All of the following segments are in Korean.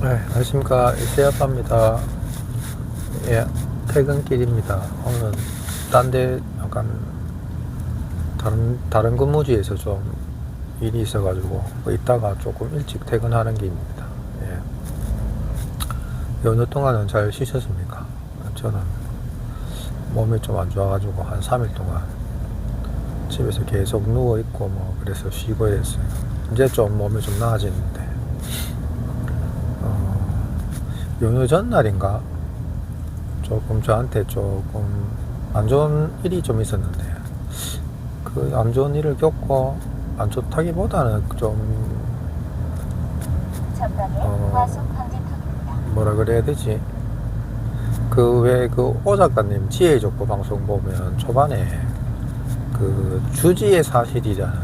네, 안녕하십니까. 일세 아빠입니다. 예, 퇴근길입니다. 오늘 딴 데 약간 다른 근무지에서 좀 일이 있어가지고 뭐 이따가 조금 일찍 퇴근하는 길입니다. 예. 연휴 동안은 잘 쉬셨습니까? 저는 몸이 좀 안 좋아가지고 한 3일 동안 집에서 계속 누워있고 뭐 그래서 쉬고 이랬어요. 이제 좀 몸이 좀 나아지는데 연휴 전날인가 조금 저한테 조금 안 좋은 일이 좀 있었는데 그 안 좋은 일을 겪고 안 좋다기보다는 좀 뭐라 그래야 되지? 그 왜 그 오 작가님 지혜의 족보 방송 보면 초반에 그 주지의 사실이라는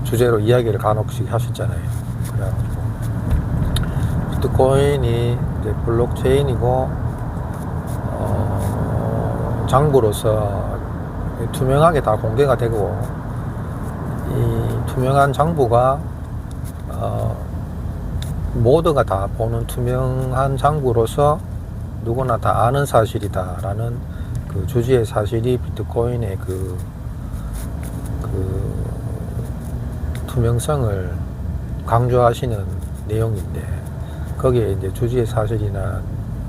주제로 이야기를 간혹씩 하셨잖아요. 그래가지고 비트코인이 이제 블록체인이고 장부로서 투명하게 다 공개가 되고 이 투명한 장부가 모두가 다 보는 투명한 장부로서 누구나 다 아는 사실이다라는 그 주지의 사실이 비트코인의 그 투명성을 강조하시는 내용인데 거기에 이제 주지의 사실이나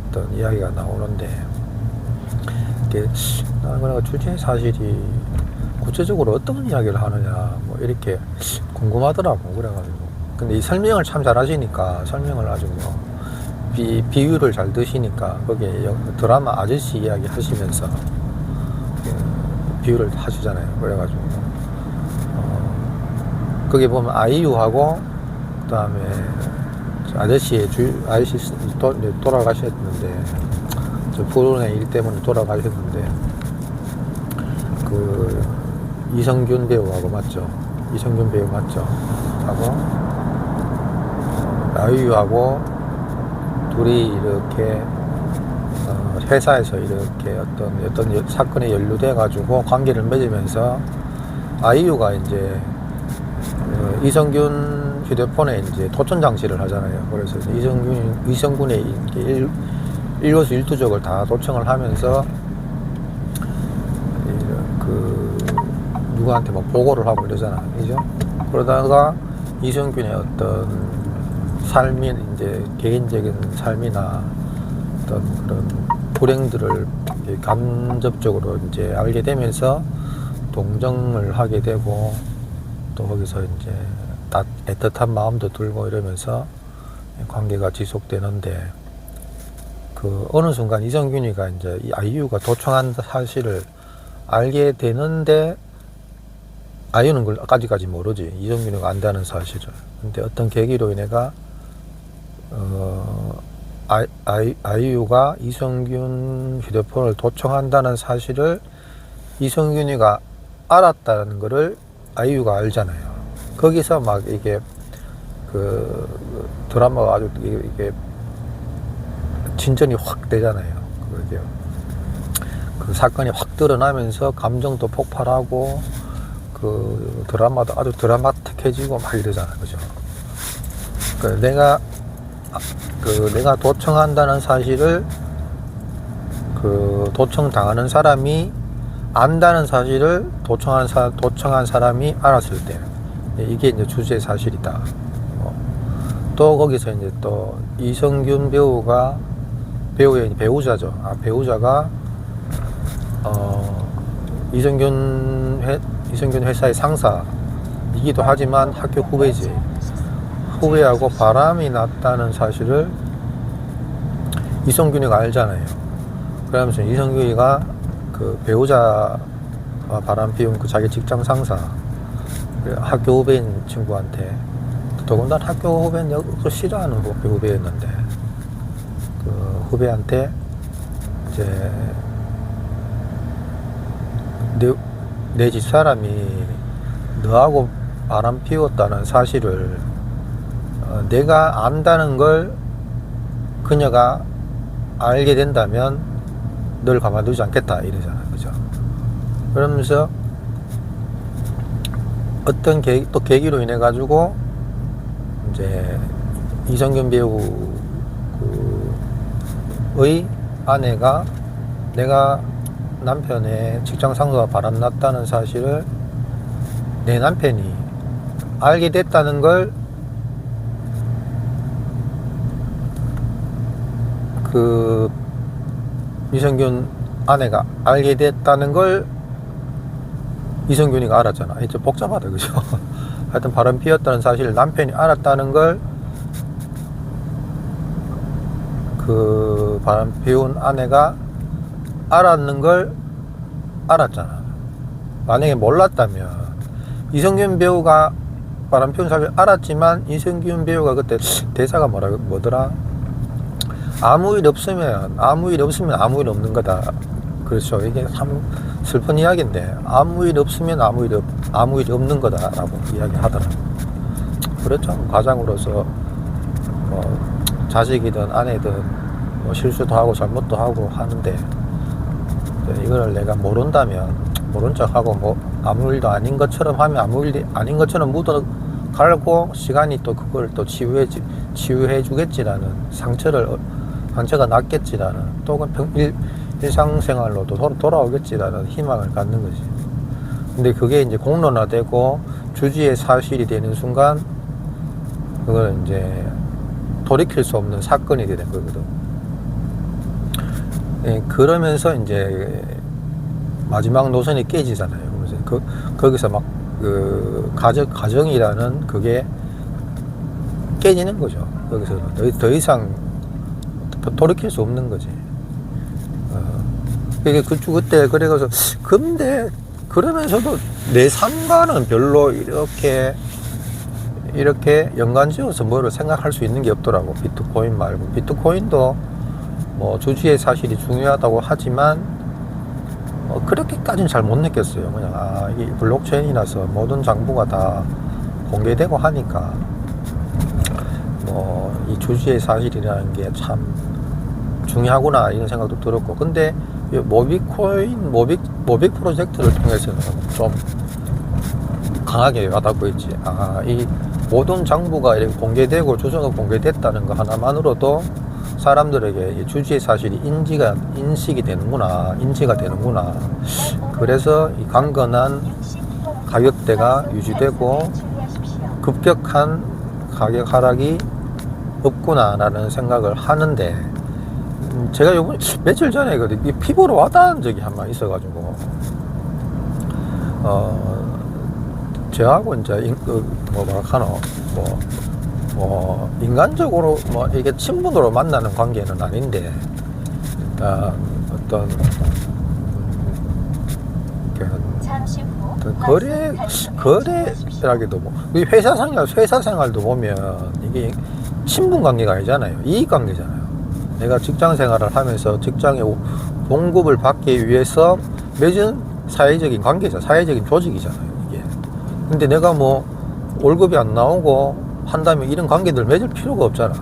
어떤 이야기가 나오는데 이게 나는 주지의 사실이 구체적으로 어떤 이야기를 하느냐 뭐 이렇게 궁금하더라고. 그래가지고 근데 이 설명을 참 잘하시니까 설명을 아주 뭐 비유를 잘 드시니까 거기에 드라마 아저씨 이야기 하시면서 비유를 하시잖아요. 그래가지고 거기 보면 아이유하고 그 다음에 아저씨 돌아가셨는데 저 불운의 일 때문에 돌아가셨는데 그 이성균 배우하고 맞죠? 이성균 배우 맞죠? 하고 아이유하고 둘이 이렇게 회사에서 이렇게 어떤 사건에 연루돼 가지고 관계를 맺으면서 아이유가 이제 이성균 휴대폰에 이제 도청 장치를 하잖아요. 그래서 이성균의 일거수일투족을 다 도청을 하면서 그 누구한테 막 보고를 하고 이러잖아, 그죠? 그러다가 이성균의 어떤 삶이 이제 개인적인 삶이나 어떤 그런 불행들을 간접적으로 이제 알게 되면서 동정을 하게 되고 또 거기서 이제 애틋한 마음도 들고 이러면서 관계가 지속되는데 그 어느 순간 이성균이가 이제 이 아이유가 도청한 사실을 알게 되는데 아이유는 그걸 까지까지 모르지. 이성균이가 안다는 사실을. 근데 어떤 계기로 인해가 아이유가 이성균 휴대폰을 도청한다는 사실을 이성균이가 알았다는 것을 아이유가 알잖아요. 거기서 막 이게 그 드라마가 아주 이게 진전이 확 되잖아요. 그게 그 사건이 확 드러나면서 감정도 폭발하고 그 드라마도 아주 드라마틱해지고 막 이러잖아, 그죠? 그 내가 도청한다는 사실을 그 도청 당하는 사람이 안다는 사실을 도청한 사람이 알았을 때 이게 이제 주제의 사실이다. 또 거기서 이제 또 이성균 배우의 배우자죠. 배우자가 이성균 회사의 상사이기도 하지만 학교 후배지. 후배하고 바람이 났다는 사실을 이성균이가 알잖아요. 그러면서 이성균이가 그 배우자와 바람 피운 그 자기 직장 상사, 학교 후배인 친구한테, 더군다나 학교 후배는 여기서 싫어하는 학교 후배였는데, 그 후배한테 이제 내 집사람이 너하고 바람 피웠다는 사실을 내가 안다는 걸 그녀가 알게 된다면 널 가만두지 않겠다 이러잖아, 그죠? 그러면서 어떤 또 계기로 인해 가지고 이제 이성균 배우의 아내가 내가 남편의 직장 상사가 바람났다는 사실을 내 남편이 알게 됐다는 걸 그 이성균 아내가 알게 됐다는 걸 이성균이가 알았잖아. 좀 복잡하다, 그죠? 하여튼 바람 피웠다는 사실을 남편이 알았다는 걸 그 바람 피운 아내가 알았는 걸 알았잖아. 만약에 몰랐다면 이성균 배우가 바람 피운 사실을 알았지만 이성균 배우가 그때 대사가 뭐더라? 아무 일 없으면 아무 일 없는 거다. 그렇죠. 이게 참 슬픈 이야기인데 아무 일 없으면 아무 일 없는 거다라고 이야기하더라고. 그렇죠. 가장으로서 뭐 자식이든 아내든 뭐 실수도 하고 잘못도 하고 하는데 이거를 내가 모른다면 모른 척하고 뭐 아무 일도 아닌 것처럼 하면 아무 일이 아닌 것처럼 묻어 갈고 시간이 또 그걸 또 치유해 주겠지라는 상처가 낫겠지라는 또 일상생활로도 돌아오겠지라는 희망을 갖는 거지. 근데 그게 이제 공론화되고 주지의 사실이 되는 순간 그걸 이제 돌이킬 수 없는 사건이 되는 거거든. 예, 그러면서 이제 마지막 노선이 깨지잖아요. 그래서 거기서 막 그 가정이라는 그게 깨지는 거죠. 거기서는 더 이상 돌이킬 수 없는 거지. 그때 그래서 근데 그러면서도 내 삶과는 별로 이렇게 연관지어서 뭐를 생각할 수 있는 게 없더라고. 비트코인 말고. 비트코인도 뭐 주주의 사실이 중요하다고 하지만 그렇게까지는 잘 못 느꼈어요. 그냥 이 블록체인이라서 모든 정보가 다 공개되고 하니까 뭐 이 주주의 사실이라는 게 참 중요하구나 이런 생각도 들었고, 근데 모빅 프로젝트를 통해서는 좀 강하게 와닿고 있지. 이 모든 정보가 이렇게 공개되고 주소가 공개됐다는 거 하나만으로도 사람들에게 주주의 사실이 인지가 되는구나. 그래서 이 강건한 가격대가 유지되고 급격한 가격 하락이 없구나라는 생각을 하는데, 제가 요번 며칠 전에 피부로 와닿은 적이 한 번 있어가지고 저하고 이제 인간적으로 뭐 이게 친분으로 만나는 관계는 아닌데 어떤 거래라기도 뭐 회사 생활도 보면 이게 친분 관계가 아니잖아요. 이익 관계잖아요. 내가 직장 생활을 하면서 직장에 봉급을 받기 위해서 맺은 사회적인 관계죠. 사회적인 조직이잖아요, 이게. 근데 내가 뭐 월급이 안 나오고 한다면 이런 관계들 맺을 필요가 없잖아.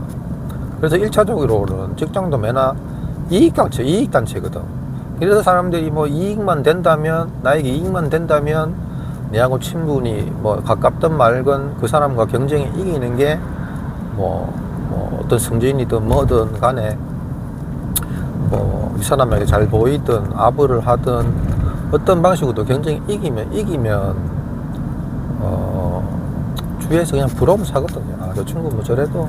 그래서 1차적으로는 직장도 매나 이익단체거든. 그래서 사람들이 뭐 나에게 이익만 된다면 내하고 친분이 뭐 가깝든 말건 그 사람과 경쟁에 이기는 게 뭐 어떤 승진이든 뭐든 간에 뭐 이 사람에게 잘 보이든 아부를 하든 어떤 방식으로도 경쟁에 이기면 주위에서 그냥 부러움 사거든요. 저 친구 뭐 저래도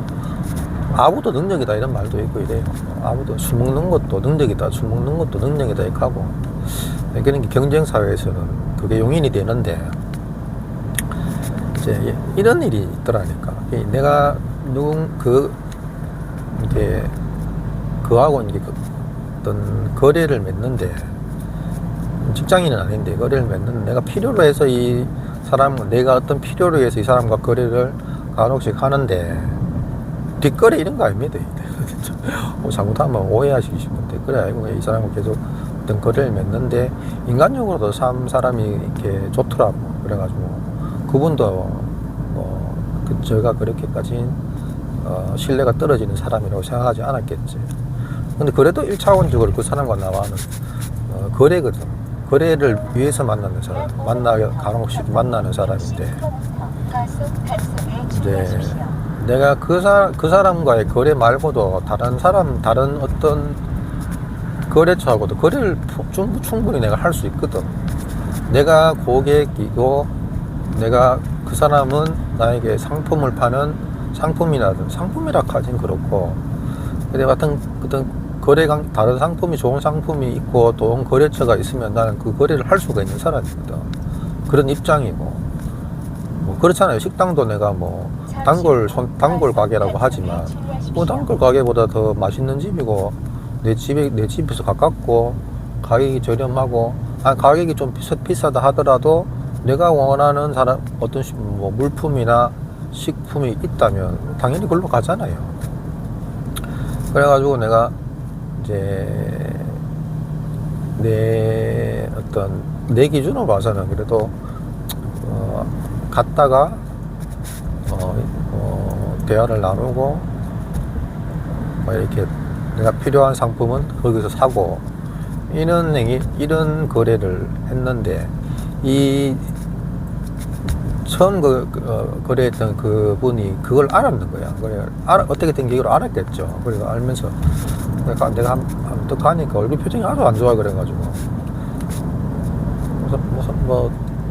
아부도 능력이다 이런 말도 있고 이래요. 아부도 술 먹는 것도 능력이다, 술 먹는 것도 능력이다 이렇게 하고, 그런 게 경쟁 사회에서는 그게 용인이 되는데 이제 이런 일이 있더라니까. 내가 그하고 이제 어떤 거래를 맺는데, 직장인은 아닌데 거래를 맺는데 내가 필요로 해서 내가 어떤 필요로 해서 이 사람과 거래를 간혹씩 하는데 뒷거래 이런 거 아닙니다. 잘못하면 오해하시기 쉽은데 그래 아니고 이 사람과 계속 어떤 거래를 맺는데 인간적으로도 사람이 이렇게 좋더라고. 그래가지고 그분도 제가 그렇게까지 신뢰가 떨어지는 사람이라고 생각하지 않았겠지. 근데 그래도 1차원적으로 그 사람과 나와는 거래거든. 거래를 위해서 만나는 사람, 간혹씩 만나는 사람인데, 이제 내가 그 사람과의 거래 말고도 다른 어떤 거래처하고도 거래를 충분히 내가 할 수 있거든. 내가 고객이고, 내가 그 사람은 나에게 상품을 파는 상품이라 하긴 그렇고, 근데 어떤 다른 상품이 좋은 상품이 있고, 또 거래처가 있으면 나는 그 거래를 할 수가 있는 사람이거든. 그런 입장이고, 뭐 그렇잖아요. 식당도 내가 뭐 단골 가게라고 하지만, 뭐 단골 가게보다 더 맛있는 집이고, 내 집에서 가깝고, 가격이 저렴하고, 가격이 좀 비싸다 하더라도 내가 원하는 어떤 뭐 물품이나 식품이 있다면 당연히 그걸로 가잖아요. 그래가지고 내가 이제 내 기준으로 봐서는 그래도 갔다가 대화를 나누고, 뭐 이렇게 내가 필요한 상품은 거기서 사고, 이런 거래를 했는데, 처음 거래했던 그분이 그걸 알았는 거야. 어떻게 된 계기로 알았겠죠. 그래서 알면서 내가 한번 가니까 얼굴 표정이 아주 안 좋아. 그래가지고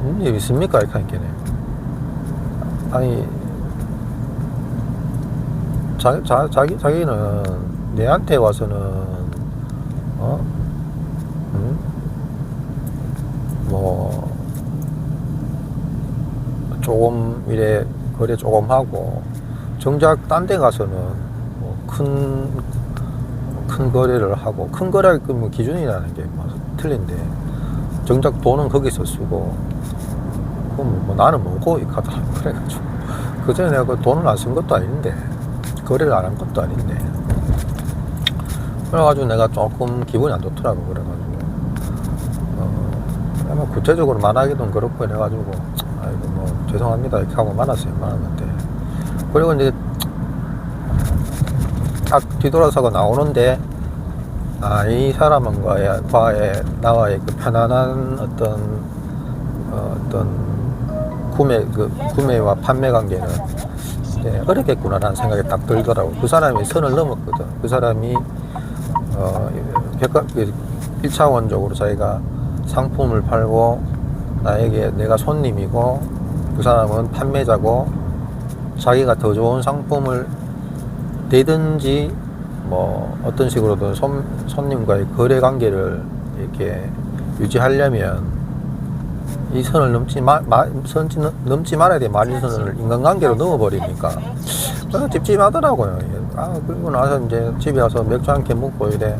무슨 일 있습니까? 이렇게 하니까 아니, 자기는 내한테 와서는 뭐 조금 이래 거래 조금 하고, 정작 딴 데 가서는 뭐 큰 거래를 하고, 큰 거래 그 기준이라는 게 뭐 틀린데, 정작 돈은 거기서 쓰고, 그럼 뭐 나는 뭐고 이 카드 그래가지고, 그전에 내가 그 돈을 안 쓴 것도 아닌데, 거래를 안 한 것도 아닌데, 그래가지고 내가 조금 기분이 안 좋더라고. 그래가지고 뭐 구체적으로 말하기도 그렇고 해가지고, 아이고 뭐 죄송합니다 이렇게 하고 말았는데, 그리고 이제 딱 뒤돌아서고 나오는데, 이 사람과의 나와의 그 편안한 어떤 구매와 판매 관계는 어렵겠구나라는 생각이 딱 들더라고. 그 사람이 선을 넘었거든. 그 사람이 1차원적으로 자기가 상품을 팔고, 내가 손님이고, 그 사람은 판매자고, 자기가 더 좋은 상품을 내든지 뭐 어떤 식으로든 손님과의 거래 관계를 이렇게 유지하려면 이 선을 넘지 말아야 돼. 만리선을 인간관계로 넘어버리니까 찝찝하더라고요. 그리고 나서 이제 집에 와서 맥주 한 캔 먹고 이래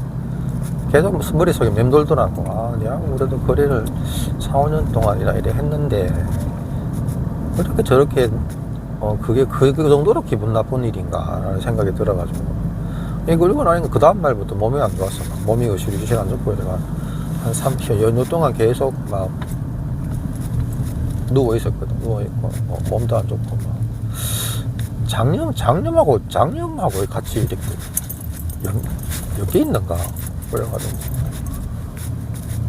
계속 머릿속에 맴돌더라고. 내가 그래도 거래를 4, 5년 동안이나 이래 했는데 어떻게 저렇게 그게 그 정도로 기분 나쁜 일인가 라는 생각이 들어가지고, 그리고 나니까 그 다음 날부터 몸이 안 좋았어. 몸이 으실으실 안 좋고, 내가 한 3주 연휴 동안 계속 막 누워 있었거든. 누워 있고 몸도 안 좋고, 막 장염하고 같이 이렇게 여기 있는가 그래가지고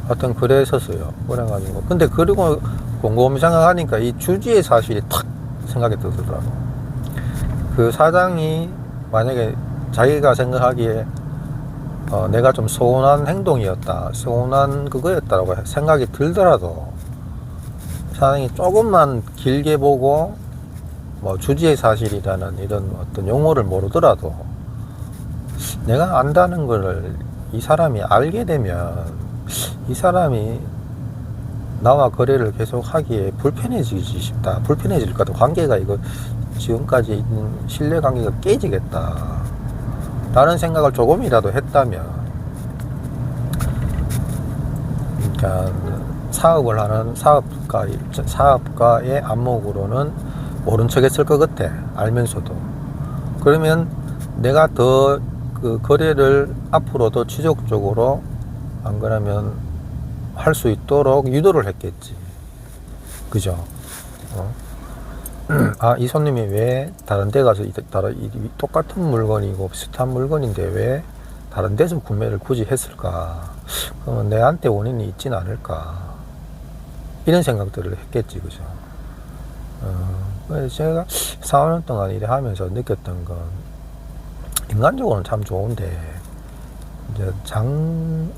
하여튼 그랬었어요. 그래가지고 근데 그리고 곰곰이 생각하니까 이 주지의 사실이 탁 생각이 들더라고. 그 사장이 만약에 자기가 생각하기에 내가 좀 서운한 행동이었다, 서운한 그거였다라고 생각이 들더라도, 사장이 조금만 길게 보고 뭐 주지의 사실이라는 이런 어떤 용어를 모르더라도 내가 안다는 거를 이 사람이 알게 되면 이 사람이 나와 거래를 계속 하기에 불편해지지 싶다. 불편해질 것 같아. 관계가 지금까지 있는 신뢰 관계가 깨지겠다 라는 생각을 조금이라도 했다면, 그러니까 사업을 하는 사업가의 안목으로는 모른 척 했을 것 같아. 알면서도. 그러면 내가 더 그 거래를 앞으로 더 지속적으로, 안 그러면 할 수 있도록 유도를 했겠지. 그죠? 이 손님이 왜 다른 데 가서 똑같은 물건이고 비슷한 물건인데 왜 다른 데서 구매를 굳이 했을까? 그러면 내한테 원인이 있진 않을까? 이런 생각들을 했겠지. 그죠? 그래서 제가 4년 동안 일을 하면서 느꼈던 건, 인간적으로는 참 좋은데, 이제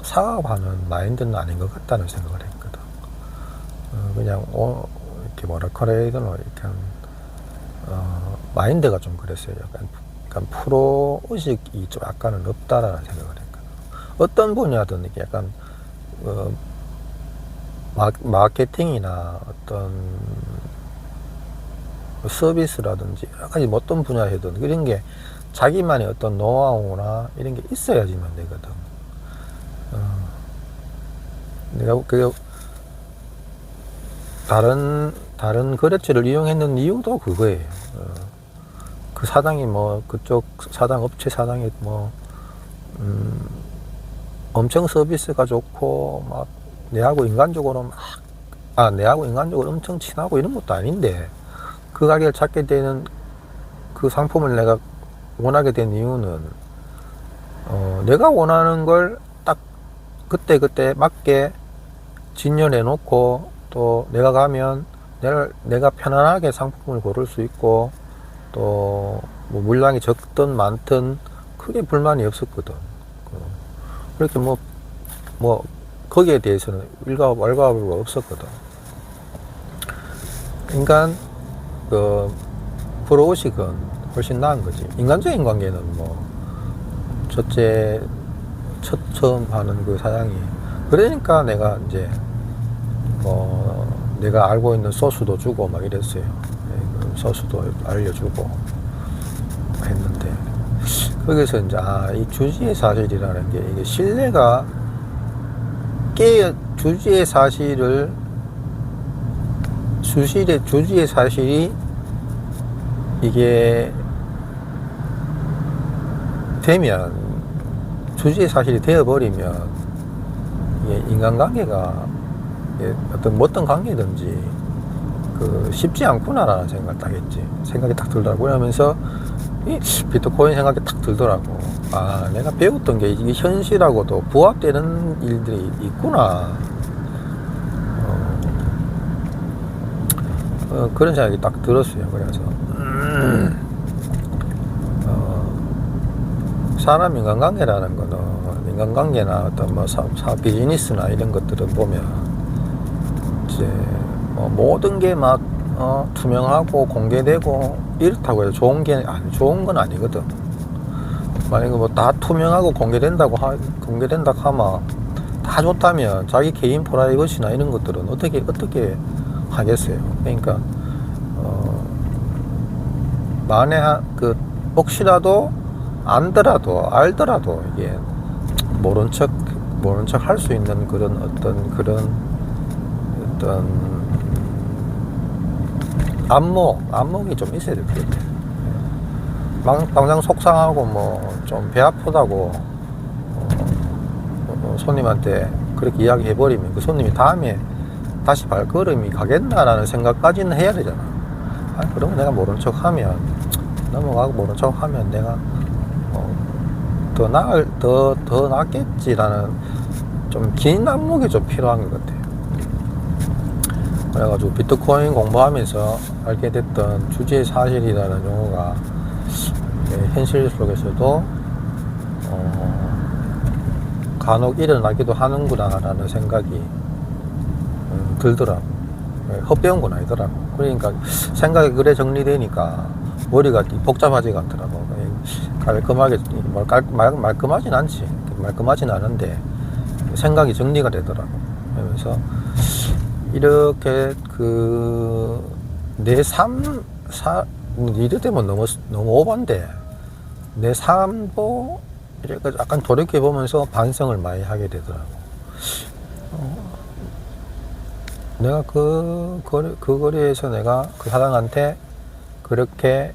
사업하는 마인드는 아닌 것 같다는 생각을 했거든. 그냥, 이렇게 뭐라 그래야 되나, 이렇게, 마인드가 좀 그랬어요. 약간 프로 의식이 좀 약간은 없다라는 생각을 했거든. 어떤 분야든 이렇게 약간, 마케팅이나 어떤 서비스라든지 여러 가지 어떤 분야에든 이런 게 자기만의 어떤 노하우나 이런 게 있어야지만 되거든. 내가 그 다른 거래처를 이용했는 이유도 그거예요. 그 사장이 뭐 그쪽 업체 사장이 뭐 엄청 서비스가 좋고 막 내하고 인간적으로 엄청 친하고 이런 것도 아닌데, 그 가게를 찾게 되는, 그 상품을 내가 원하게 된 이유는 내가 원하는 걸 딱 그때 맞게 진열해 놓고, 또 내가 가면 내가 편안하게 상품을 고를 수 있고, 또 뭐 물량이 적든 많든 크게 불만이 없었거든. 그렇게 뭐 거기에 대해서는 왈가왈부가 없었거든. 인간 프로의식은 훨씬 나은 거지. 인간적인 관계는 뭐 처음 하는 그 사장이, 그러니까 내가 이제 내가 알고 있는 소스도 주고 막 이랬어요. 그 소스도 알려주고 했는데, 거기서 이제 이 주지의 사실이라는 게, 이게 신뢰가 주지의 사실이 이게 되면, 주지의 사실이 되어버리면, 이게 인간관계가 어떤 관계든지 쉽지 않구나라는 생각이 딱 들더라고. 그러면서 이 비트코인 생각이 딱 들더라고. 내가 배웠던 게 이게 현실하고도 부합되는 일들이 있구나. 그런 생각이 딱 들었어요. 그래서 사람 인간관계라는 거는, 인간관계나 어떤 뭐 사업 비즈니스나 이런 것들을 보면 이제 모든 게 막 투명하고 공개되고 이렇다고 해서 좋은 건 아니거든. 만약에 뭐 다 투명하고 공개된다 하면, 다 좋다면 자기 개인 프라이버시나 이런 것들은 어떻게 하겠어요. 그러니까 만에 혹시라도 알더라도 이게 모른 척 할 수 있는 그런 안목이 좀 있어야 될 것 같아요. 당장 속상하고 뭐 좀 배 아프다고 손님한테 그렇게 이야기해버리면, 그 손님이 다음에 다시 발걸음이 가겠나라는 생각까지는 해야 되잖아. 그러면 내가 모른 척 하면, 넘어가고 모른 척 하면 내가 더 낫겠지라는 좀 긴 안목이 좀 필요한 것 같아요. 그래가지고 비트코인 공부하면서 알게 됐던 주지의 사실이라는 용어가 현실 속에서도 간혹 일어나기도 하는구나라는 생각이 들더라고. 헛배운 건 아니더라고. 그러니까 생각이 그래 정리되니까 머리가 복잡하지가 않더라고. 깔끔하게, 말끔하진 않지. 말끔하진 않은데 생각이 정리가 되더라고. 그러면서 이렇게 내 이래되면 너무 오반데, 내 삶도 이렇게 약간 돌이켜보면서 반성을 많이 하게 되더라고. 내가 그 거리에서 내가 그 사람한테 그렇게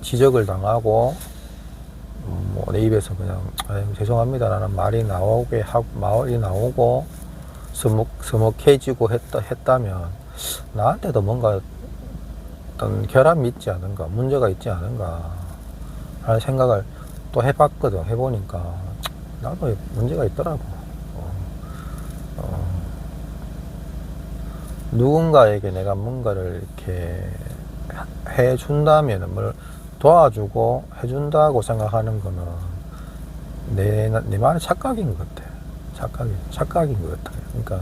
지적을 당하고, 내 입에서 그냥 죄송합니다라는 말이 나오고 서먹해지고 했다면, 나한테도 뭔가 어떤 결함이 있지 않은가, 문제가 있지 않은가 하는 생각을 또 해봤거든. 해보니까 나도 문제가 있더라고. 누군가에게 내가 뭔가를 이렇게 해준다면, 뭘 도와주고 해준다고 생각하는 거는 내 말의 착각인 것 같아. 착각인 것 같아요. 그러니까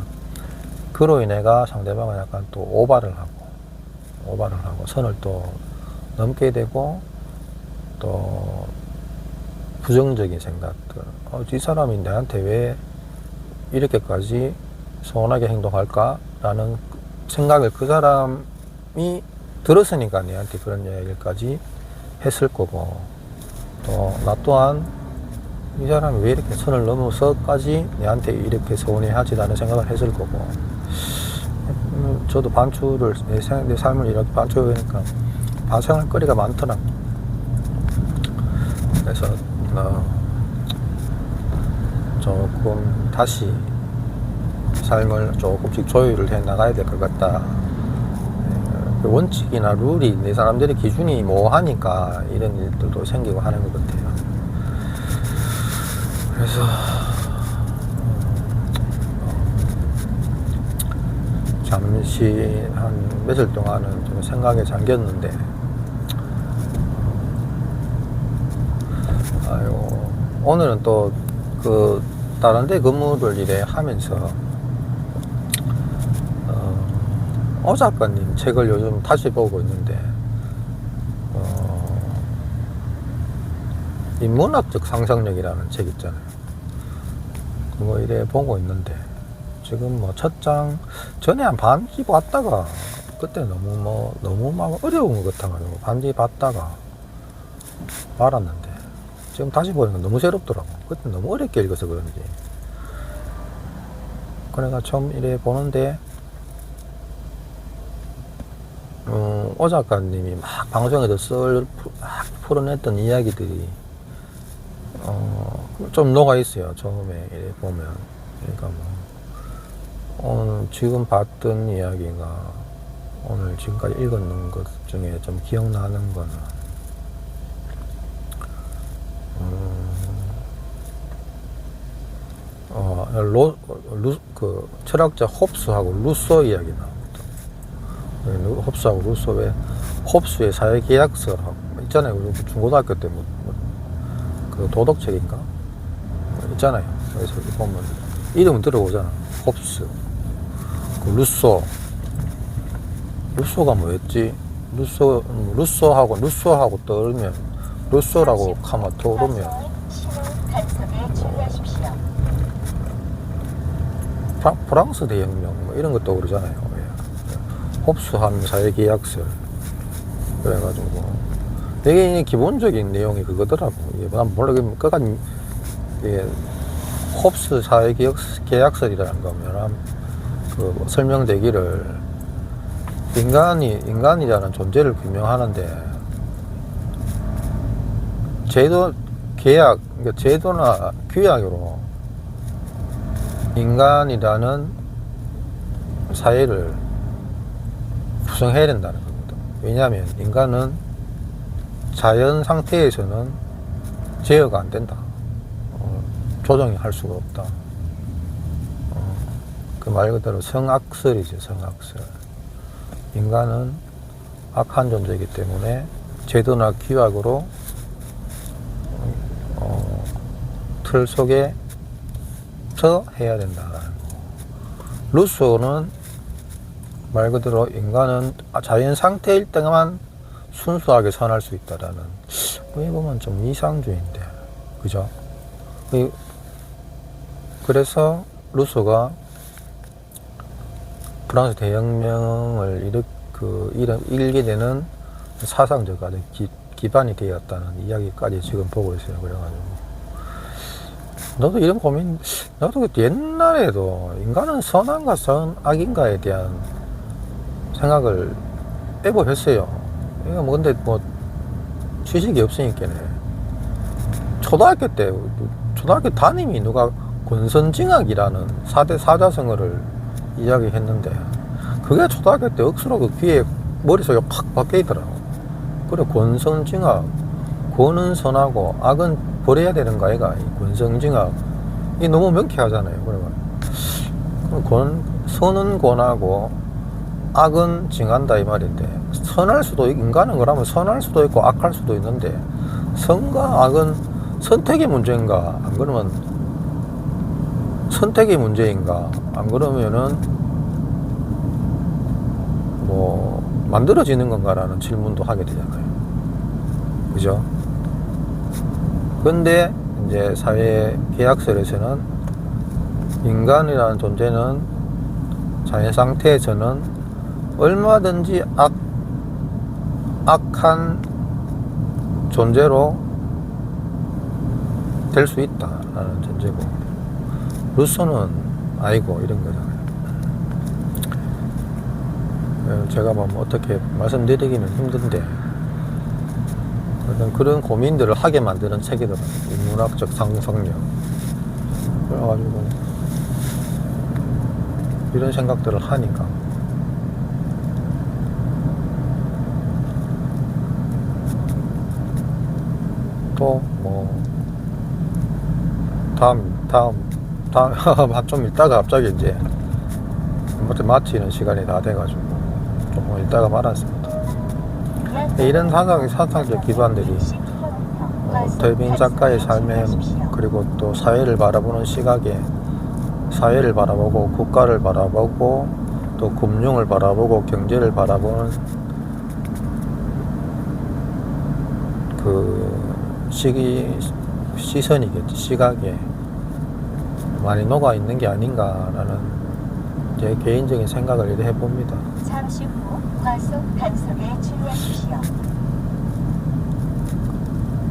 그로 인해가 상대방은 약간 또 오바를 하고 선을 또 넘게 되고, 또 부정적인 생각들, 이 사람이 나한테 왜 이렇게까지 서운하게 행동할까? 라는 생각을 그 사람이 들었으니까 내한테 그런 이야기까지 했을 거고, 또 나 또한 이 사람이 왜 이렇게 선을 넘어서까지 내한테 이렇게 서운해하지라는 생각을 했을 거고, 저도 반추를 내 삶을 이렇게 반추해보니까 반성할 거리가 많더라. 그래서 조금 다시 삶을 조금씩 조율을 해 나가야 될 것 같다. 원칙이나 룰이 내 사람들의 기준이 모호하니까 이런 일들도 생기고 하는 것 같아요. 그래서 잠시 한 며칠 동안은 좀 생각에 잠겼는데, 오늘은 또 그 다른 데 근무를 일해 하면서 오 작가님 책을 요즘 다시 보고 있는데, 인문학적 상상력이라는 책 있잖아요. 그거 이래 보고 있는데, 지금 뭐 첫 장 전에 한 반지 봤다가, 그때 너무 막 어려운 것 같아가지고 반지 봤다가 말았는데, 지금 다시 보니까 너무 새롭더라고. 그때 너무 어렵게 읽어서 그런지. 그래가 처음 이래 보는데, 오 작가님이 막 방송에서 막 풀어냈던 이야기들이 좀 녹아 있어요. 처음에 이래 보면. 그러니까 오늘 지금 봤던 이야기가, 오늘 지금까지 읽었는 것 중에 좀 기억나는 거는, 그 철학자 홉스하고 루소 이야기 나오거든. 홉스하고 루소, 왜 홉스의 사회계약서라고 있잖아요. 우리 중고등학교 때 그 도덕책인가 있잖아요. 그래서 보면 이름은 들어보잖아. 홉스, 그 루소가 뭐였지? 루소하고 떠오르면, 루소라고 하면 떠오르면 프랑스 대혁명 뭐 이런 것도 오르잖아요. 홉스하면 사회계약서. 그래가지고 되게 기본적인 내용이 그거더라고. 난 몰라, 그간 홉스 사회계약설이라는 거면 그 설명되기를, 인간이라는 존재를 규명하는데, 그러니까 제도나 규약으로 인간이라는 사회를 구성해야 된다는 겁니다. 왜냐하면 인간은 자연 상태에서는 제어가 안 된다. 조정이 할 수가 없다. 그 말 그대로 성악설이죠. 성악설. 인간은 악한 존재이기 때문에 제도나 규약으로 틀 속에서 해야 된다라는 거. 루소는 말 그대로 인간은 자연 상태일 때만 순수하게 선할 수 있다라는, 뭐 보면 좀 이상주의인데, 그죠? 그래서 루소가 프랑스 대혁명을 일게 되는 사상적 아주 기반이 되었다는 이야기까지 지금 보고 있어요. 그래가지고 나도 이런 고민, 나도 옛날에도 인간은 선한가 선악인가에 대한 생각을 해보겠어요. 이거 뭐 근데 뭐 지식이 없으니까네. 초등학교 담임이 누가 권선징악이라는 4대 사자성어를 이야기했는데, 그게 초등학교 때 억수로 그 귀에 머릿속에 팍 박혀있더라고. 그래, 권선징악, 권은 선하고 악은 버려야 되는 거 아이가? 이 권선징악, 이 너무 명쾌하잖아요. 그러면 선은 권하고 악은 징한다 이 말인데, 선할 수도 인간은 그러면 선할 수도 있고 악할 수도 있는데, 선과 악은 선택의 문제인가, 안 그러면 선택의 문제인가, 안 그러면은 뭐 만들어지는 건가라는 질문도 하게 되잖아요. 그죠? 근데 이제 사회 계약설에서는 인간이라는 존재는 자연 상태에서는 얼마든지 악한 존재로 될 수 있다라는 존재고, 루소는 아니고 이런 거잖아요. 제가 뭐 어떻게 말씀드리기는 힘든데, 그런 고민들을 하게 만드는 책이더라고요. 인문학적 상상력. 그래가지고 이런 생각들을 하니까 또 뭐 다음 좀 있다가 갑자기 이제 마치는 시간이 다 돼가지고 조금 있다가 말았습니다. 이런 사상적 기반들이 더빙 작가의 삶에, 그리고 또 사회를 바라보는 시각에, 사회를 바라보고 국가를 바라보고 또 금융을 바라보고 경제를 바라보는 그 시선이겠지, 시각에 많이 녹아 있는 게 아닌가라는 제 개인적인 생각을 이렇게 해봅니다. 잠시 후 과속 단속에 주의하십시오.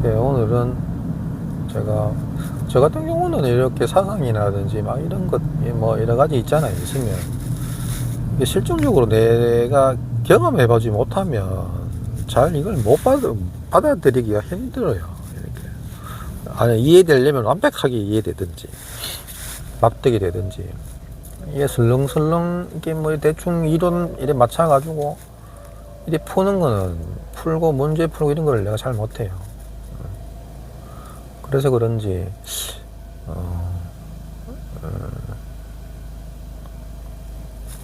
네, 오늘은 저 같은 경우는 이렇게 사상이라든지 막 이런 것, 뭐 여러 가지 있잖아요. 있으면 이게 실질적으로 내가 경험해보지 못하면 잘 이걸 받아들이기가 힘들어요. 이렇게 아니, 이해되려면 완벽하게 이해되든지 납득이 되든지, 이게 슬렁슬렁 이게 뭐 대충 이론 이래 맞춰가지고 이래 푸는 거는 풀고 문제 풀고 이런 거를 내가 잘 못해요. 그래서 그런지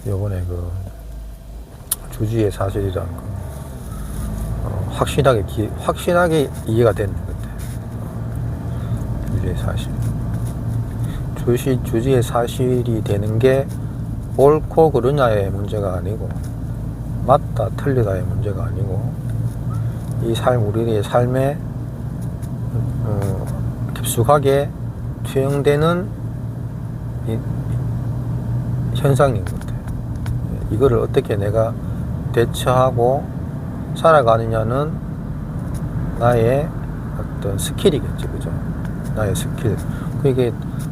요번에 그 주지의 사실이란 거 확실하게 이해가 되는 것 같아요. 주지의 사실. 주지의 사실이 되는 게 옳고 그르냐의 문제가 아니고, 맞다 틀리다의 문제가 아니고, 우리의 삶에 깊숙하게 투영되는 현상인 것 같아요. 이거를 어떻게 내가 대처하고 살아가느냐는 나의 어떤 스킬이겠죠, 그죠? 나의 스킬. 그게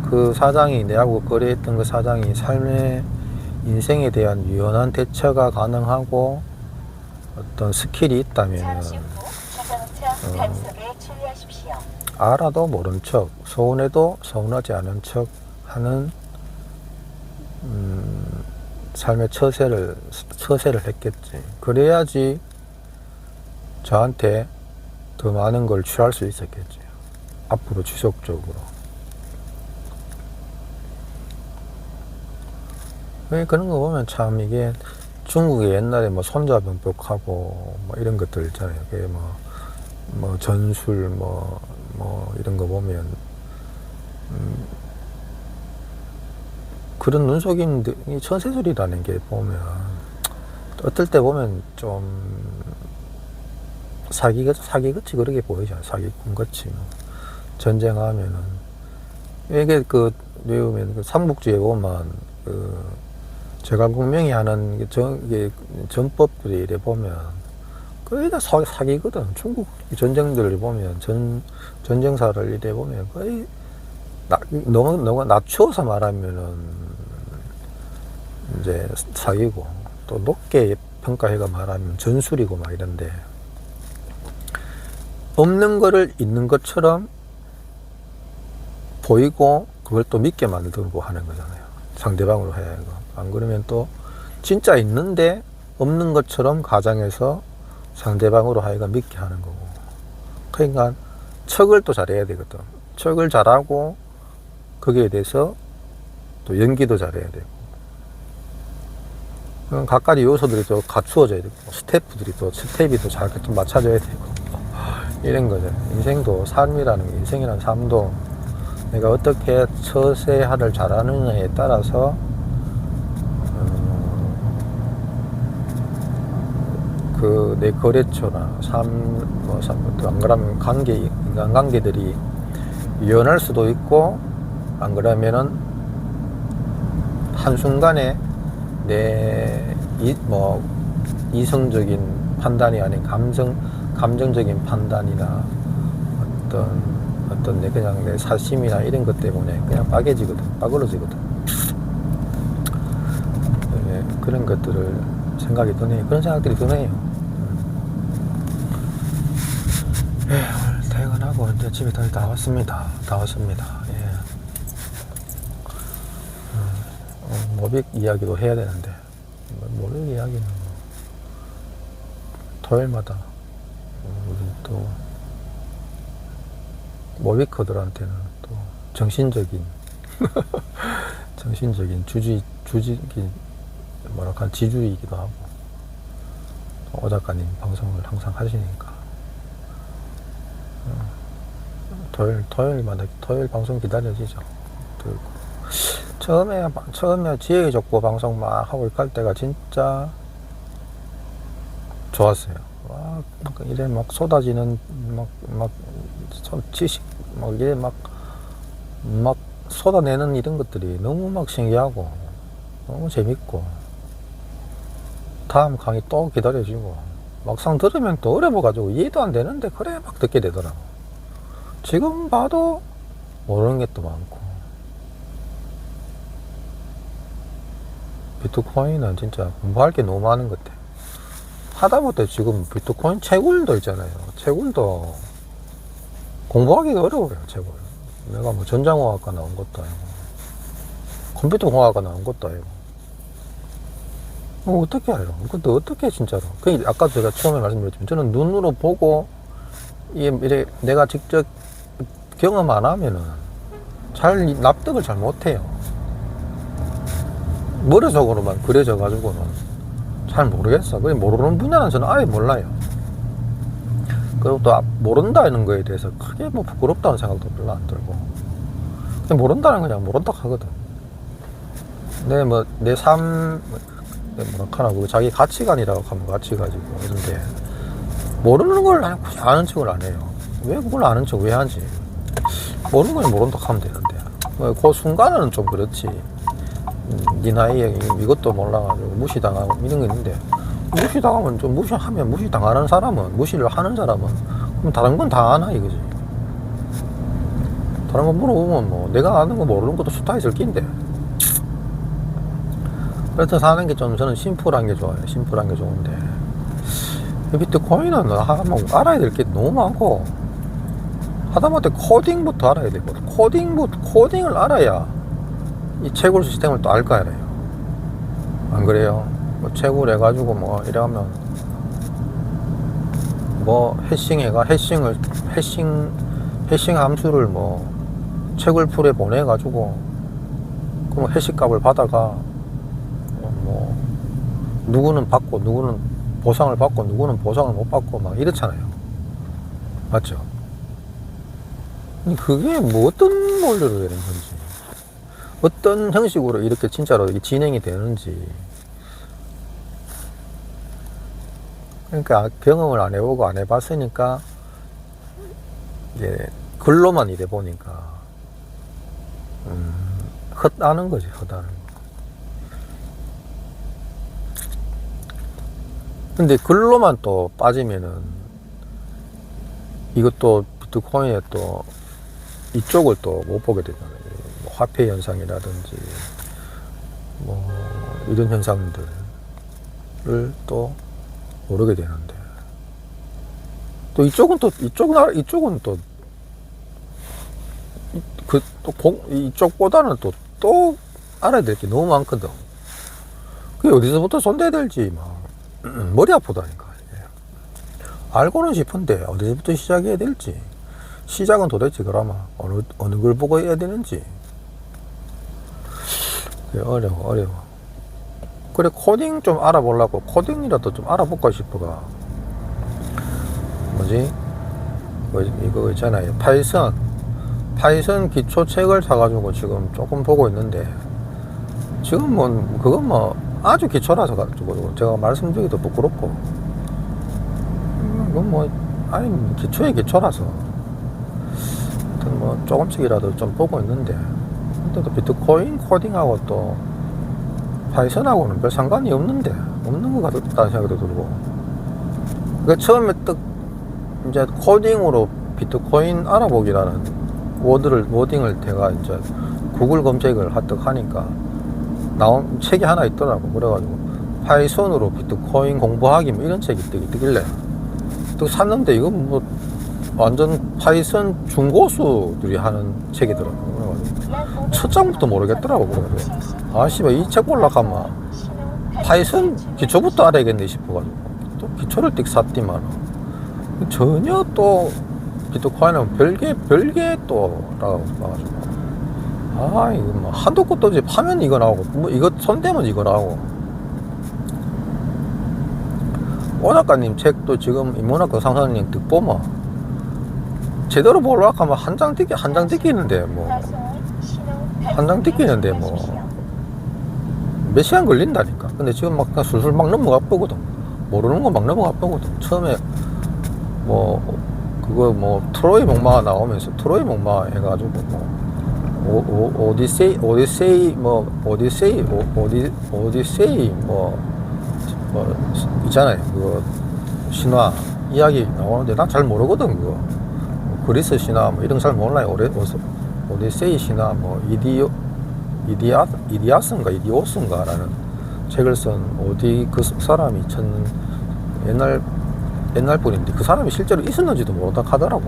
그 사장이, 내하고 거래했던 그 사장이 삶의 인생에 대한 유연한 대처가 가능하고 어떤 스킬이 있다면, 잠시 후 자동차 단속에 주의하십시오. 알아도 모른 척, 서운해도 서운하지 않은 척 하는 삶의 처세를 했겠지. 그래야지 저한테 더 많은 걸 취할 수 있었겠지. 앞으로 지속적으로. 그런 거 보면 참 이게 중국의 옛날에 뭐 손자병법하고 뭐 이런 것들 있잖아요. 그게 뭐 전술 뭐 이런 거 보면 그런 눈속임이 처세술이라는 게 보면 어떨 때 보면 좀 사기같이 그렇게 보이잖아. 사기꾼같이. 전쟁하면은 이게 외우면 그 삼국지에 보면 제갈공명이 하는 전법들이 이래 보면 거의 다 사기거든. 중국 전쟁들을 보면 전쟁사를 이래 보면 거의 너무 낮추어서 말하면은 이제 사기고, 또 높게 평가해가 말하면 전술이고 막 이런데, 없는 거를 있는 것처럼 보이고 그걸 또 믿게 만들고 하는 거잖아요. 상대방으로 해야 하고. 안 그러면 또 진짜 있는데 없는 것처럼 가장해서 상대방으로 하여가 믿게 하는 거고. 그러니까 척을 또 잘해야 되거든. 척을 잘하고 거기에 대해서 또 연기도 잘해야 되고. 각가지 요소들이 또 갖추어져야 되고, 스태프들이 또, 스텝이 또 잘 좀 맞춰줘야 되고, 이런 거죠. 인생도, 삶이라는, 인생이라는 삶도 내가 어떻게 처세하를 잘하느냐에 따라서, 내 거래처나 안 그러면 인간관계들이 유연할 수도 있고, 안 그러면은, 한순간에 이성적인 판단이 아닌 감정적인 판단이나 어떤 내 사심이나 이런 것 때문에 그냥 빠그러지거든. 네, 그런 것들을 그런 생각들이 드네요. 오늘 퇴근하고 이제 집에 다 왔습니다. 예. 모빅 이야기도 해야 되는데, 모빅 이야기는 토요일마다 우리 또 모빅커들한테는 또 정신적인 지주이기도 하고, 오 작가님 방송을 항상 하시니까 토요일 방송 기다려지죠. 처음에 지혜의 족보 방송 막 하고 갈 때가 진짜 좋았어요. 이래 막 쏟아지는 지식 이래 막 쏟아내는 이런 것들이 너무 막 신기하고 너무 재밌고, 다음 강의 또 기다려지고, 막상 들으면 또 어려워가지고 이해도 안 되는데 그래 막 듣게 되더라고. 지금 봐도 모르는 게 또 많고, 비트코인은 진짜 공부할 게 너무 많은 것 같아. 하다못해 지금 비트코인 채굴도 있잖아요. 채굴도 공부하기가 어려워요. 채굴. 내가 뭐 전자공학과 나온 것도 아니고 컴퓨터공학과 나온 것도 아니고, 어떻게 알아요? 그것도 어떻게 진짜로. 아까 제가 처음에 말씀드렸지만, 저는 눈으로 보고 이래 내가 직접 경험 안 하면은 납득을 잘 못해요. 머릿속으로만 그려져 가지고는 잘 모르겠어. 모르는 분야는 저는 아예 몰라요. 그리고 또 모른다는 거에 대해서 크게 부끄럽다는 생각도 별로 안 들고, 그냥 모른다는 건 그냥 모른다 하거든. 내 삶, 자기 가치관이라고 하면 가치 가지고 이런데, 모르는 걸 굳이 아는 척을 안 해요. 왜 그걸 아는 척 왜 하지? 모르는 건 모른다 하면 되는데, 그 순간은 좀 그렇지. 네 나이에 이것도 몰라가지고 무시당하고 이런 게 있는데, 무시당하면 좀 무시당하는 사람은, 무시를 하는 사람은 그럼 다른 건 다 아나 이거지. 다른 거 물어보면 내가 아는 거 모르는 것도 숫자 있을 낀데. 그래서 사는 게 저는 심플한 게 좋아요. 심플한 게 좋은데, 비트코인은 알아야 될 게 너무 많고, 하다못해 코딩부터 알아야 되거든. 코딩을 알아야 이 채굴 시스템을 또 알 거 아니에요. 안 그래요? 채굴 해가지고 이러면 해싱 함수를 채굴풀에 보내가지고, 그럼 해시 값을 받아가 누구는 받고 누구는 보상을 받고 누구는 보상을 못 받고 막 이렇잖아요. 맞죠? 그게 어떤 원리로 되는 건지, 어떤 형식으로 이렇게 진짜로 진행이 되는지. 그러니까 경험을 안 해보고 안 해봤으니까 이제 글로만 이래 보니까 헛아는 거지, 헛아는 거. 근데 글로만 또 빠지면은 이것도 비트코인에 또 이쪽을 또 못 보게 되잖아요. 화폐 현상이라든지 이런 현상들을 또 모르게 되는데, 또 이쪽보다는 또 알아야 될 게 너무 많거든. 그게 어디서부터 손대야 될지 머리 아프다니까. 알고는 싶은데 어디서부터 시작해야 될지, 시작은 도대체 그러면 어느 걸 보고 해야 되는지, 어려워. 그래 코딩 좀 알아보려고 코딩이라도 좀 알아볼까 싶어가. 뭐지? 이거 있잖아요. 파이썬 기초책을 사가지고 지금 조금 보고 있는데, 지금 뭐 그건 뭐 아주 기초라서 가지고 제가 말씀드리기도 부끄럽고, 이건 뭐 아니 기초의 기초라서 하여튼 뭐 조금씩이라도 좀 보고 있는데, 근데 또 비트코인 코딩하고 또 파이썬하고는 별 상관이 없는 것 같다는 생각도 들고. 그러니까 처음에 딱 이제 코딩으로 비트코인 알아보기라는 워딩을 제가 이제 구글 검색을 하듯 하니까 나온 책이 하나 있더라고. 그래가지고 파이썬으로 비트코인 공부하기 뭐 이런 책이 뜨길래 또 샀는데, 이건 뭐 완전 파이썬 중고수들이 하는 책이더라고. 그래가지고 첫 장부터 모르겠더라고. 그래가지고 아씨발 이 책 보려가면 파이썬 기초부터 알아야겠네 싶어가지고 또 기초를 띡 샀디만 전혀 또 비트코인은 별개 또라고 봐가지고, 아 이거 뭐 한도 끝도 없이 파면 이거 나오고 뭐 이거 손대면 이거 나오고. 오 작가님 책도 지금 인문학과 상사님 득 보면 제대로 보려고 하면 한 장 뜯기는데 뭐 몇 시간 걸린다니까. 근데 지금 막 술술 막 넘어가 보거든. 모르는 거 막 넘어가 보거든. 처음에 뭐 그거 뭐 트로이 목마가 나오면서 트로이 목마 해가지고 뭐 오디세이 뭐 있잖아요. 그거 신화 이야기 나오는데 난 잘 모르거든. 그거 그리스 신화 뭐 이런 거 잘 몰라요. 오디세이 신화 뭐 이디아스인가라는 책을 쓴 그 사람이 옛날 분인데, 그 사람이 실제로 있었는지도 모르다 하더라고.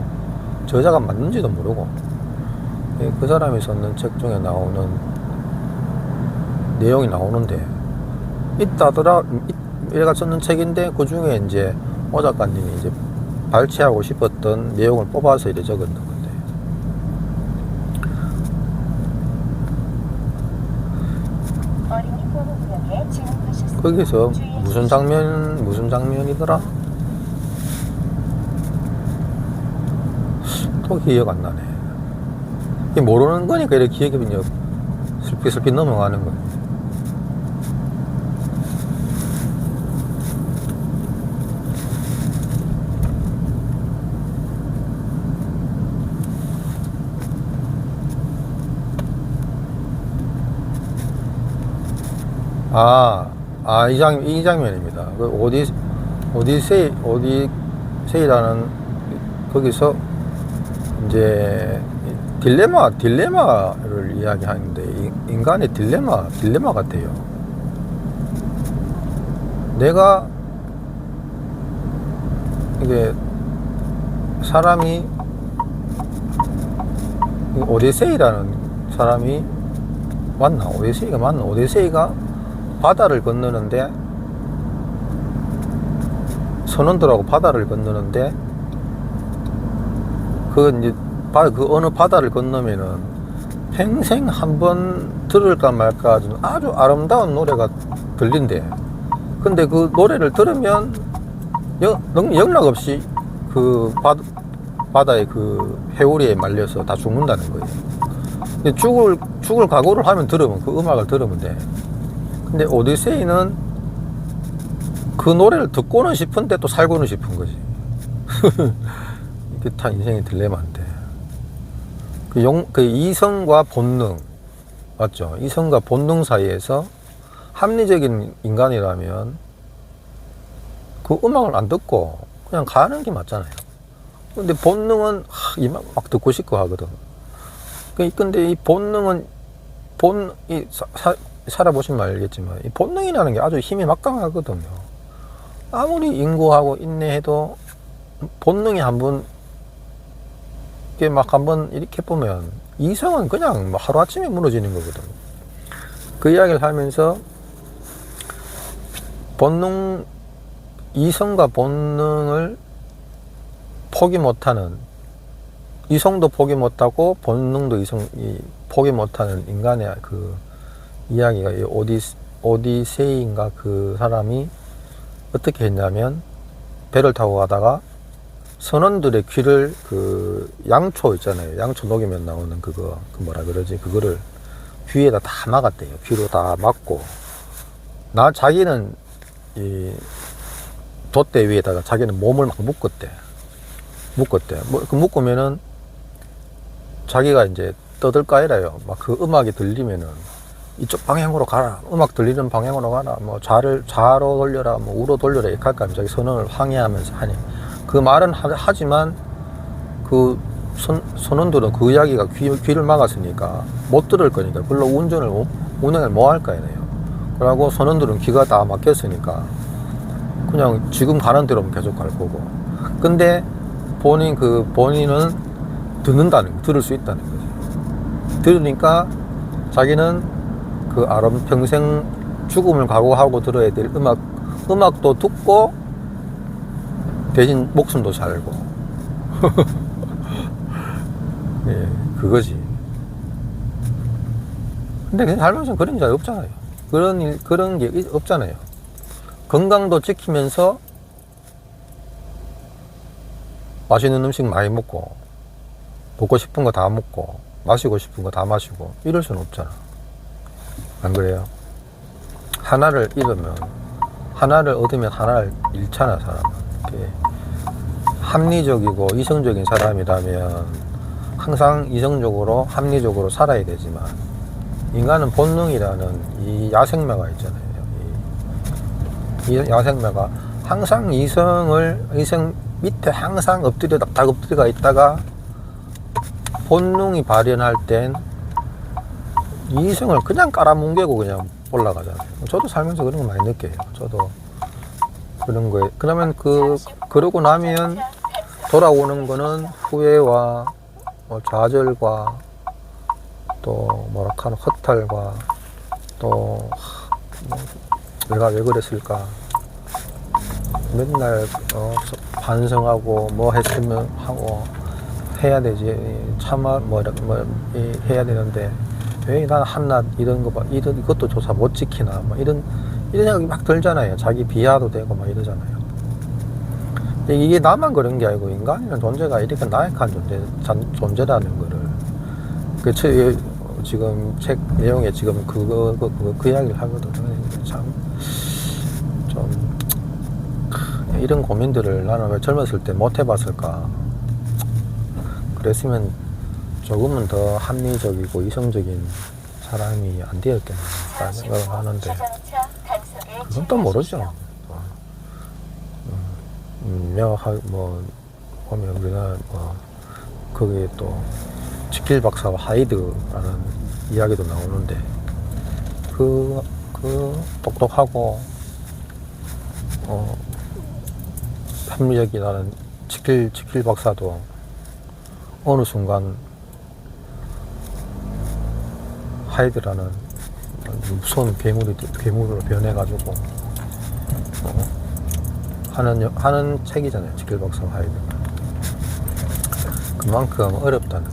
저자가 맞는지도 모르고. 그 사람이 썼는 책 중에 나오는 내용이 나오는데, 얘가 썼는 책인데 그 중에 이제 오 작가님이 이제 발췌하고 싶었던 내용을 뽑아서 이래 적었는 건데, 거기서 무슨 장면이더라? 또 기억 안 나네. 모르는 거니까 이렇게 기억이 그냥 슬피 넘어가는 거야. 이 장면입니다. 그 오디세이라는 거기서 이제 딜레마를 이야기하는데, 인간의 딜레마 같아요. 내가 이게 사람이 오디세이라는 사람이 맞나? 오디세이가 바다를 건너는데, 선원들하고 바다를 건너는데, 그 어느 바다를 건너면은 평생 한번 들을까 말까 아주 아름다운 노래가 들린대. 근데 그 노래를 들으면 영락없이 그 바다의 그 회오리에 말려서 다 죽는다는 거예요. 근데 죽을 각오를 하면 그 음악을 들으면 돼. 근데 오디세이는 그 노래를 듣고는 싶은데 또 살고는 싶은 거지. 이게 다 인생의 딜레마인데. 그 이성과 본능, 맞죠? 이성과 본능 사이에서 합리적인 인간이라면 그 음악을 안 듣고 그냥 가는 게 맞잖아요. 근데 본능은 막 듣고 싶고 하거든. 근데 이 본능은 살아보시면 알겠지만 이 본능이라는 게 아주 힘이 막강하거든요. 아무리 인고하고 인내해도 본능이 한번 이렇게 보면 이성은 그냥 하루아침에 무너지는 거거든. 그 이야기를 하면서 이성과 본능을 포기 못하는, 이성도 포기 못하고 본능도 포기 못하는 인간의 그 이야기가 이 오디세이인가 그 사람이 어떻게 했냐면 배를 타고 가다가 선원들의 귀를 그 양초 있잖아요. 양초 녹이면 나오는 그거 그 뭐라 그러지? 그거를 귀에다 다 막았대요. 귀로 다 막고 자기는 이 돛대 위에다가 자기는 몸을 막 묶었대. 그 묶으면은 자기가 이제 떠들까이라요. 막 그 음악이 들리면은 이쪽 방향으로 가라. 음악 들리는 방향으로 가라. 뭐 좌로 돌려라. 뭐 우로 돌려라. 이렇게 할까 하면 자기 선원을 항해하면서 하니. 그 말은 하지만 그 선원들은 그 이야기가 귀를 막았으니까 못 들을 거니까 별로 운행을 뭐 할 거예요. 그러고 선원들은 귀가 다 막혔으니까 그냥 지금 가는 대로만 계속 갈 거고. 근데 본인은 들을 수 있다는 거지. 들으니까 자기는 그 평생 죽음을 각오하고 들어야 될 음악도 듣고 대신 목숨도 살고. 예, 그거지. 근데 그냥 살면서 그런 게 없잖아요. 그런 게 없잖아요. 건강도 지키면서 맛있는 음식 많이 먹고, 먹고 싶은 거 다 먹고, 마시고 싶은 거 다 마시고, 이럴 수는 없잖아. 안 그래요? 하나를 얻으면 하나를 잃잖아, 사람은. 이렇게 합리적이고 이성적인 사람이라면 항상 이성적으로, 합리적으로 살아야 되지만, 인간은 본능이라는 이 야생마가 있잖아요. 이 야생마가 항상 이성 밑에 항상 딱 엎드려가 있다가 본능이 발현할 땐 이성을 그냥 깔아뭉개고 그냥 올라가잖아요. 저도 살면서 그런 거 많이 느껴요. 저도 그런 거에. 그러면 그러고 나면 돌아오는 거는 후회와 뭐 좌절과 또 뭐라 하나 허탈과 또 내가 왜 그랬을까 맨날 반성하고 뭐 했으면 하고 해야 되지 해야 되는데 왜 난 한낱 이런 거 봐 이것도 조사 못 지키나 뭐 이런 생각이 막 들잖아요. 자기 비하도 되고 막 이러잖아요. 근데 이게 나만 그런 게 아니고 인간이라는 존재가 이렇게 나약한 존재라는 거를 지금 책 내용에 지금 그 이야기를 하거든요. 좀 이런 고민들을 나는 왜 젊었을 때 못 해봤을까. 그랬으면 조금은 더 합리적이고 이성적인 사람이 안 되었겠나 생각을 하는데 그건 또 모르죠. 뭐 보면 우리가 거기에 또 지킬 박사와 하이드라는 이야기도 나오는데 그 똑똑하고 합리적이라는 지킬 박사도 어느 순간 하이드라는 무서운 괴물으로 변해가지고 하는 책이잖아요. 지킬 박사와 하이드가. 그만큼 어렵다는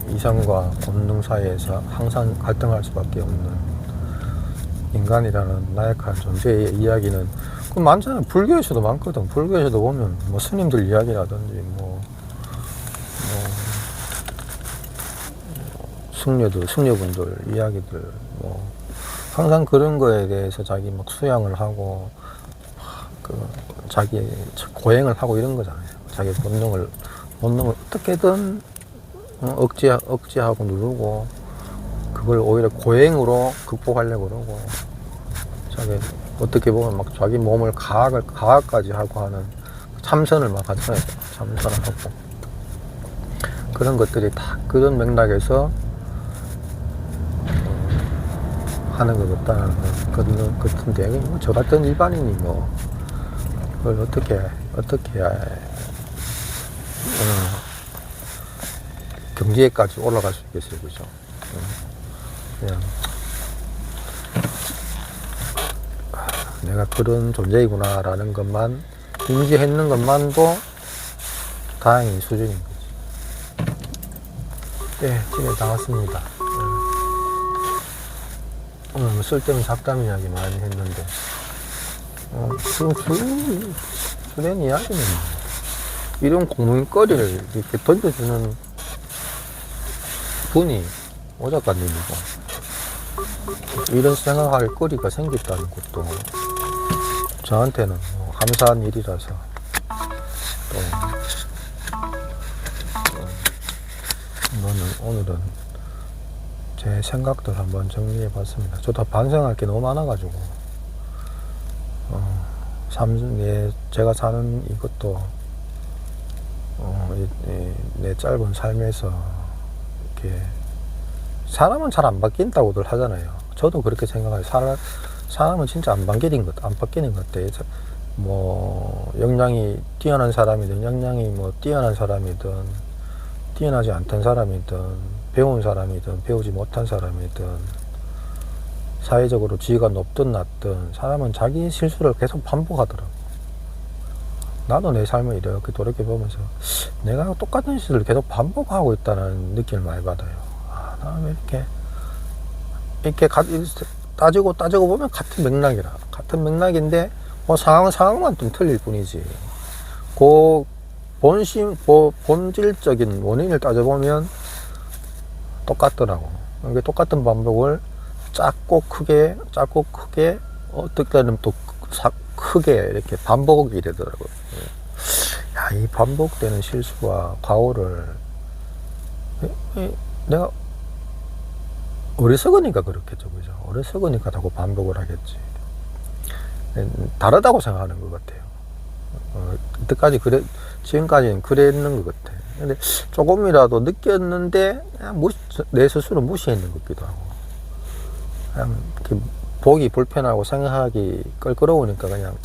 이성과 본능 사이에서 항상 갈등할 수밖에 없는 인간이라는 나약한 존재의 이야기는 많잖아요. 불교에서도 많거든. 불교에서도 보면 뭐 스님들 이야기라든지 승려분들 이야기들 항상 그런 거에 대해서 자기 막 수양을 하고 자기 고행을 하고 이런 거잖아요. 자기 본능을 어떻게든 억제하고 누르고 그걸 오히려 고행으로 극복하려고 그러고 자기 어떻게 보면 막 자기 몸을 가학까지 하고 하는 참선을 막 하잖아요. 참선을 하고 그런 것들이 다 그런 맥락에서 하는 것 같다는 것 같은데 저 같은 일반인이 그걸 어떻게 경지에까지 올라갈 수 있겠어요, 그죠? 그냥 내가 그런 존재이구나라는 것만 인지했는 것만도 다행인 수준인 거지. 네, 집에 나왔습니다. 오늘 뭐 쓸데없는 잡담 이야기 많이 했는데, 지금 주된 이야기는 이런 고민거리를 이렇게 던져주는 분이 오 작가님이고, 이런 생각할 거리가 생겼다는 것도 저한테는 뭐 감사한 일이라서, 또 오늘은 제 생각들 한번 정리해 봤습니다. 저도 반성할 게 너무 많아가지고, 제가 사는 이것도, 내 짧은 삶에서, 이렇게, 사람은 잘 안 바뀐다고들 하잖아요. 저도 그렇게 생각해요. 사람은 진짜 안 바뀌는 것 같아. 뭐, 역량이 뛰어난 사람이든, 역량이 뭐, 뛰어난 사람이든, 뛰어나지 않던 사람이든, 배운 사람이든, 배우지 못한 사람이든, 사회적으로 지위가 높든 낮든, 사람은 자기 실수를 계속 반복하더라고. 나도 내 삶을 이렇게 돌이켜보면서, 내가 똑같은 실수를 계속 반복하고 있다는 느낌을 많이 받아요. 나는 이렇게 따지고 보면 같은 맥락인데, 뭐 상황만 좀 틀릴 뿐이지. 본질적인 원인을 따져보면 똑같더라고. 이게 똑같은 반복을 작고 크게, 어떨 때는 또 크게 이렇게 반복이 되더라고요. 야, 이 반복되는 실수와 과오를, 내가 어리석으니까 그렇겠죠, 그죠? 어리석으니까 자꾸 반복을 하겠지. 다르다고 생각하는 것 같아요. 지금까지는 그랬는 것 같아. 근데 조금이라도 느꼈는데, 그냥 내 스스로 무시했는 것 같기도 하고. 그냥 보기 불편하고 생각하기 껄끄러우니까 그냥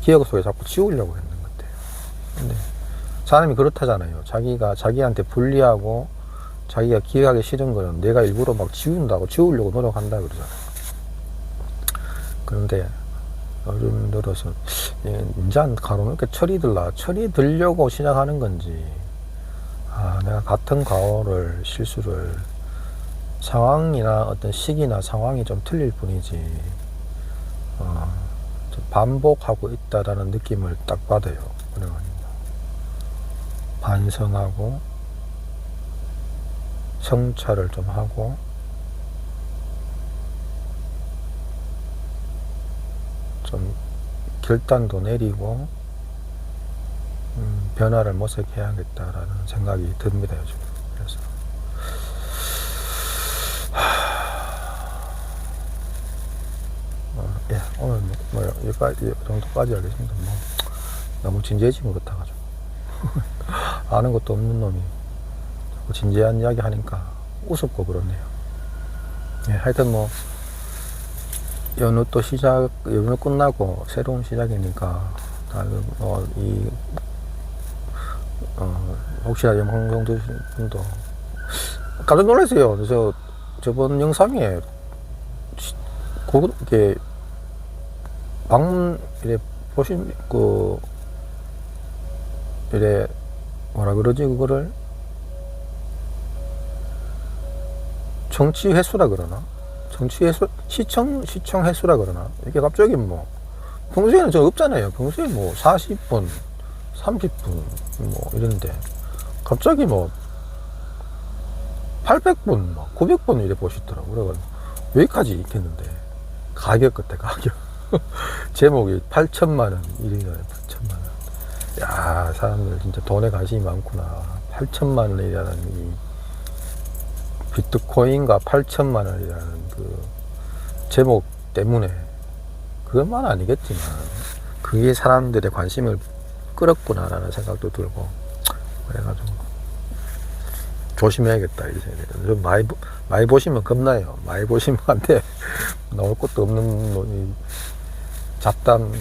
기억 속에 자꾸 지우려고 했는 것 같아요. 근데 사람이 그렇다잖아요. 자기한테 불리하고 자기가 기억하기 싫은 거는 내가 일부러 막 지우려고 노력한다 그러잖아요. 그런데 요즘 들어서 이제 가로는 이렇게 철이 들려고 시작하는 건지, 내가 같은 과오를, 실수를, 상황이나 어떤 시기나 상황이 좀 틀릴 뿐이지, 좀 반복하고 있다라는 느낌을 딱 받아요. 그래가지고 반성하고 성찰을 좀 하고, 좀 결단도 내리고, 변화를 모색해야겠다라는 생각이 듭니다, 요즘. 그래서 오늘 뭐 여기까지 정도까지 하겠습니다. 뭐 너무 진지해진 것 같아가지고 아는 것도 없는 놈이 자꾸 진지한 이야기 하니까 우습고 그렇네요. 하여튼 뭐 연휴 끝나고 새로운 시작이니까 혹시나 영상 드신 분도 깜짝 놀랐어요. 저번 영상에 이렇게 이래 보신 이래 뭐라 그러지, 그거를 정치 횟수라 그러나? 시청 횟수라 그러나? 이게 갑자기 뭐, 평소에는 저 없잖아요. 평소에 뭐 40분, 30분, 뭐 이런데, 갑자기 뭐, 800분, 900분 이래 보시더라고요. 그래가지고, 여기까지 있겠는데, 가격 같아, 가격. 제목이 8천만원, 이래요, 8천만원. 야, 사람들 진짜 돈에 관심이 많구나. 8천만원이라는 이, 비트코인과 8천만원이라는 그 제목 때문에, 그것만 아니겠지만 그게 사람들의 관심을 끌었구나라는 생각도 들고, 그래가지고 조심해야겠다 이 생각이. 많이 보시면 겁나요. 많이 보시면 안 돼. 나올 것도 없는 놈이 잡담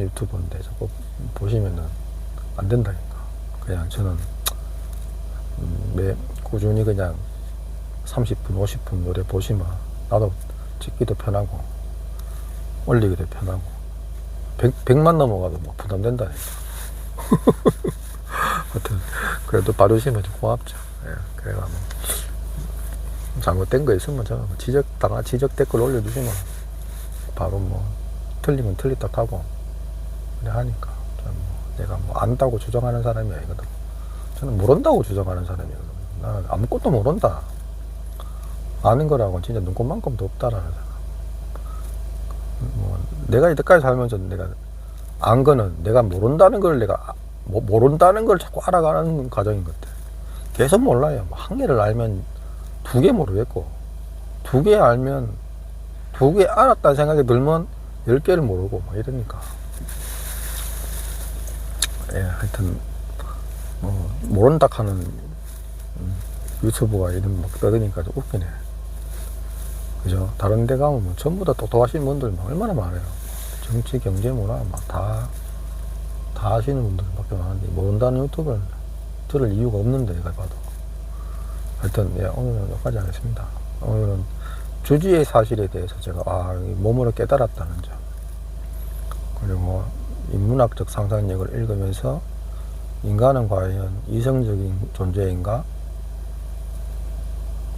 유튜브인데 자꾸 보시면은 안 된다니까. 그냥 저는 꾸준히 그냥 30분, 50분 노래 보시면 나도 찍기도 편하고 올리기도 편하고 100만 넘어가도 뭐 부담된다니까. 하여튼 그래도 봐주시면 좀 고맙죠. 그래가 뭐 잘못된 거 있으면 저 지적 댓글 올려주시면 바로 뭐 틀리면 틀렸다 하고 그래 하니까 내가 뭐 안다고 주장하는 사람이 아니거든. 저는 모른다고 주장하는 사람이거든. 나 아무것도 모른다. 아는 거라고는 진짜 눈꽃만큼도 없다라는 생각. 뭐 내가 이때까지 살면서 내가 안 거는 내가 모른다는 걸 내가 모른다는 걸 자꾸 알아가는 과정인 것 같아. 계속 몰라요. 한 개를 알면 2개 모르겠고 2개 알면 2개 알았다는 생각이 들면 10개를 모르고 막 이러니까. 예, 하여튼 뭐 모른다 하는 유튜브가 이름 막 떠드니까 좀 웃기네. 그죠? 다른 데 가면 뭐 전부 다 똑똑하신 분들 막 얼마나 많아요. 정치, 경제, 문화 막 다 아시는 분들밖에 많은데 모른다는 유튜브를 들을 이유가 없는데 내가 봐도. 하여튼 예, 오늘은 여기까지 하겠습니다. 오늘은 주지의 사실에 대해서 제가 몸으로 깨달았다는 점, 그리고 인문학적 상상력을 읽으면서 인간은 과연 이성적인 존재인가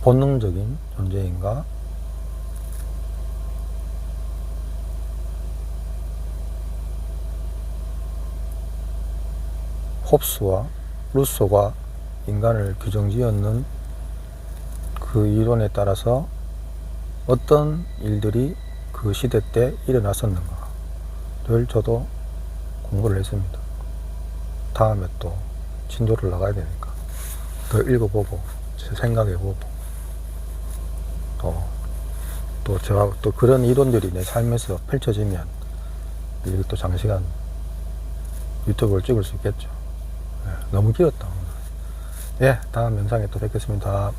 본능적인 존재인가, 홉스와 루소가 인간을 규정지었는 그 이론에 따라서 어떤 일들이 그 시대 때 일어났었는가를 저도 공부를 했습니다. 다음에 또 진도를 나가야 되니까 더 읽어보고 생각해보고 또 제가 또 그런 이론들이 내 삶에서 펼쳐지면 이렇게 또 장시간 유튜브를 찍을 수 있겠죠. 예, 너무 길었다 오늘. 예, 다음 영상에 또 뵙겠습니다.